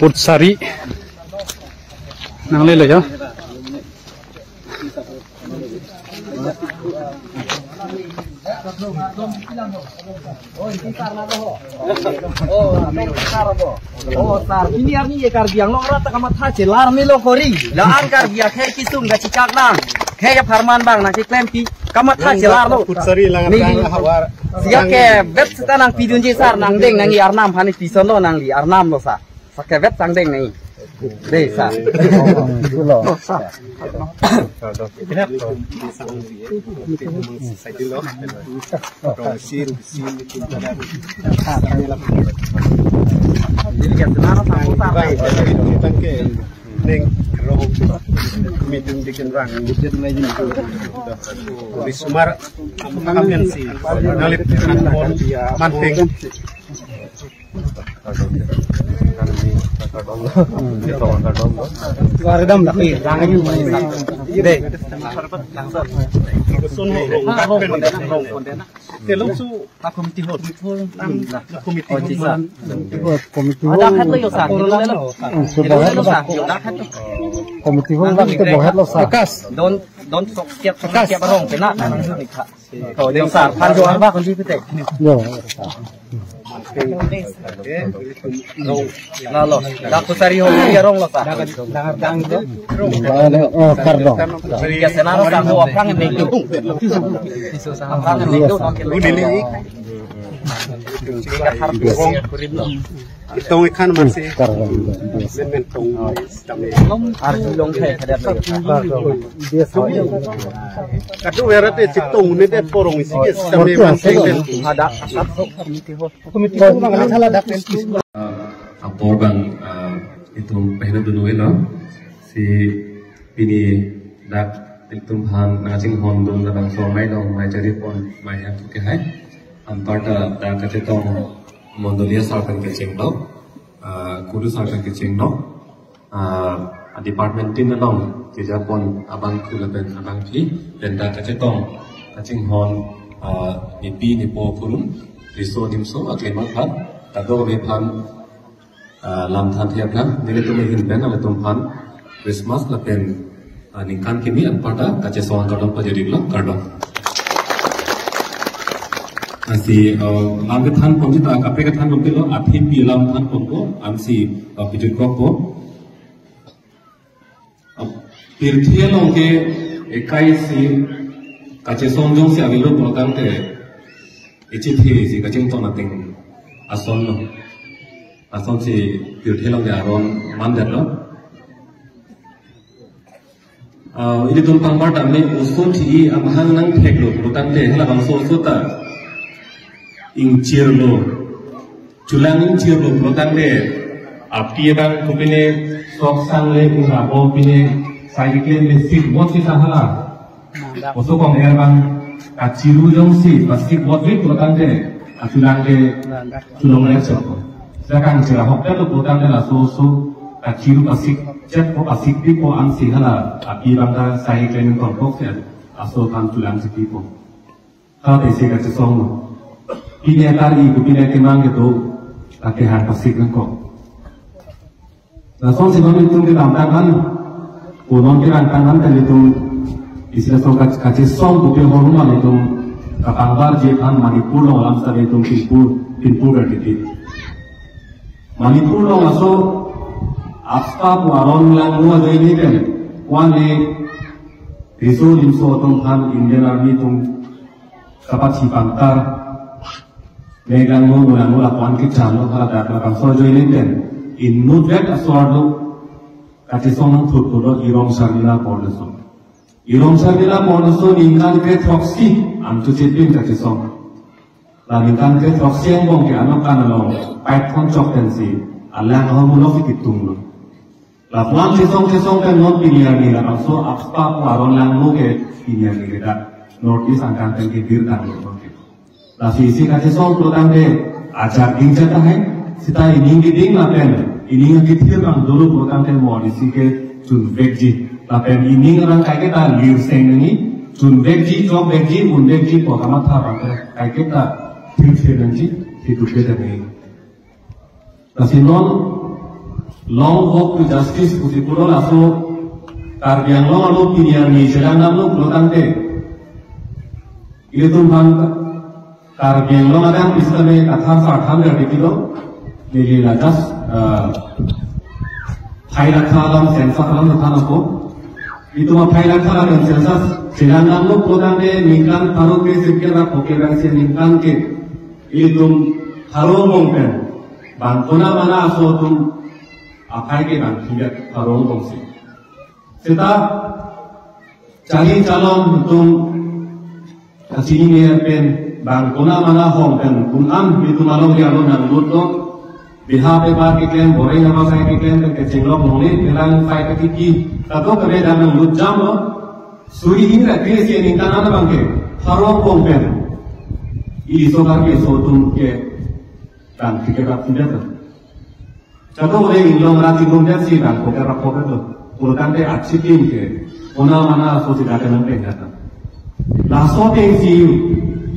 Putsari nang lele ya. Ini artinya karbiang lo rata kamat hasil larmi lo kori. Laan karbiang kayak kisung gak cicak nang. Kayak farman bang nasi klempi kamat hasil lar lo. Putsari langan hawar. Siap ke bet setanang pidun jesar nang deng nang i arnam panis pisono nang di arnam lo sa. Pakai bet sang deng nang i. Desa. Waredam tapi rangannya deh. Don sok siap barong kena kalau dia besar panjuan bah kunci kita Nalo, dapat cari hobi ya rong lo sa. Oh, kardong. Ya senaro sa ho apang negdo. Apang negdo Itong ikan masih mentong arjulong kayak kada kadu werat e ciptong ne det porong isi ke sampai manteng ada komite apor bang itu pehna dulu elo si pini dak itum han ngasing hondom na bang so mai lo mai jadi pon mai yang ke hai amparta da kate tong Mondolia sarkan ke cenglo, kudu sarkan ke cenglo, department tin along, tidak pun abang kulaben abang pi, dan dah kacetong, kacing hon, nipi nipo purum, riso dimso, aklemat hat, tado bepan, lam than tiap lah, nilai tu mungkin ben, ale tumpan, Christmas lapen, nikan kini ampada kacesong kardong pajadi lah kardong. Asi lam kethan pun kita kape kethan pun kita api pi lam kethan pun ko amsi pijut kok ko pirthia long ke ekai si kace songjong si agilo program te ichi thi si kaching to nating ason si pirthia long ya ron mandat lo ini tumpang bar tamne usul thi amhang nang thek lo program te hela bang so ta Incirlo, culang incirlo, program de, api bang kupine sok sangle ungabo pine saikle mesik bot si sahala, oso kong air bang kaciru jong si pasik bot wik program de, culang de culong air ceko, sedangkan cerah hokda lo program de la so kaciru pasik cet ko pasik di ko ang si hala, api bang da saikle mengkorpok se, aso kan culang ceki ko, kau tesi kacesong lo. Pilihan tari itu pilihan kemang itu latihan pasik nengkok. Langsung sebelum itu kita tangan, punon kita tangan dan itu istilah so kacis song bukti hormon itu kapangbar jepan Manipur lo alam sabi itu pinpur berdiri. Manipur lo masuk apa puaron yang luar dari ini kan, wani riso limso tonghan Indian Army itu kapat si pantar. Megang mo lakuan kita lo kalau ada belakang sojo ini kan, inut vet asal lo kacisong nang turut irong sarila pordeso ningkan ke proxy amtu cipin kacisong, lah ningkan ke proxy yang bong ke anak kan lo python cok tensi, alang lo mulo fikitung lo, lah puan cisong kan non pilihan ni lah so apa puaron lang lo ke pilihan ni kita notice angkat tenki dirkan lo. Sisi kasih soal program de ajar tingkat है सिता इनिंग की दिंग लापेन इनिंग की थी बang dulu program de mau isi ke Jun Bekji lapen ining orang kayak kita liu seng ini Jun Bekji Jom Bekji Un Bekji program apa bang kayak kita pilih nanti hidup kita ini tapi non long walk to justice usipuro laso Karbi Anglong alo pilihan ni sedang namu pelotante itu kan Karbi Anglong ada yang istilahnya kata sartham dari itu jadi lajas pilot kalam sensor kalam tentang apa itu mah pilot kalam dan sensor sedang namu pelotante ningkan taruh ke sekitar poker bangsa ningkan ke itu taruh mungkin bantuna mana asal tu apa ke bang tidak taruh bangsa kita cari calon untuk kasih ini pen bangkuna mana hong pen kunam itu malam dia lalu nang luto biha pepa kiken boleh nama saya kiken dan kecenglok nuli bilang saya ketiki atau kerja nang lut jam lo suri ini tak kira sih ini tanah bangke harong hong pen ini sokar ke sotum ke dan kita tidak tu jatuh oleh inglong rati gumden sih dan poker rapoker tu Pulkante achieving ke ona mana so tidak akan penggata. Laso tensi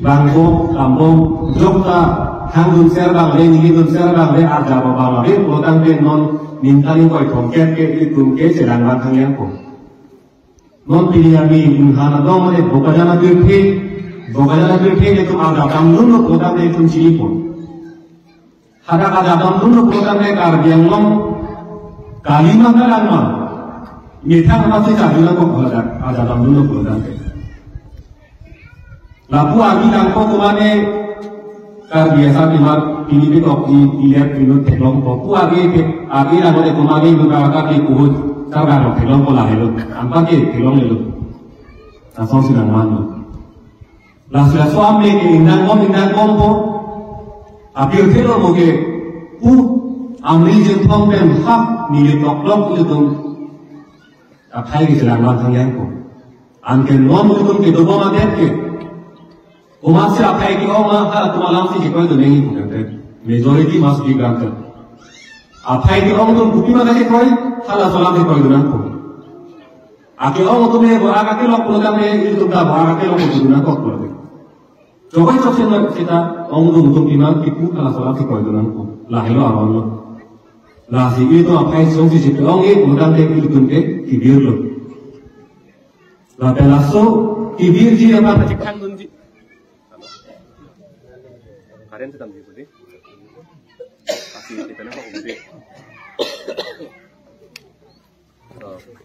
bangko kampung jokta hangun serbang le ni dun serbang le arja baba le pulkante non nintani koi thongket ke itun ke sedang bangkang yang ko. Non pilihani inhana dong le bokajana kirpi itu arja kampung lo pulkante itun cilipun. Hada arja kampung lo pulkante Karbi Anglong kalimah kalama Mitang apa sih cahaya kok ada dalam dulu bulan ke. Lapu agi langko kemana kar biasa timar ini betok lihat minut telong kopu agi lagu de kemana buka kaki kuhut sekarang telong pola helo ampak ke telong helo. Langsung sedang mana. Langsung suami ke indang kom po. Apil telong moge amri jentong dan hak milik toklok itu apa yang sedang melakukan yang ko, angker non mungkin kita bawa ke, umat siapa yang kita orang hal kemalam sih kita itu nengi bukan ter, majority must be granted. Apa yang kita orang tu bukti mana kita hal asalam kita itu nanti. Aki orang tu ni bawa kaki lok pulau kami itu dah bawa kaki lok itu nanti kok pulau. Coba itu kita orang tu untuk iman kita hal asalam kita itu nanti. Lahir orang lo. Lah si itu apa yang sungguh sih orang itu bukan dia itu tunke kibir lo. Lah pelaso kibir dia apa tekan tunji. Karen sedang di sini. Pasti kita nak buat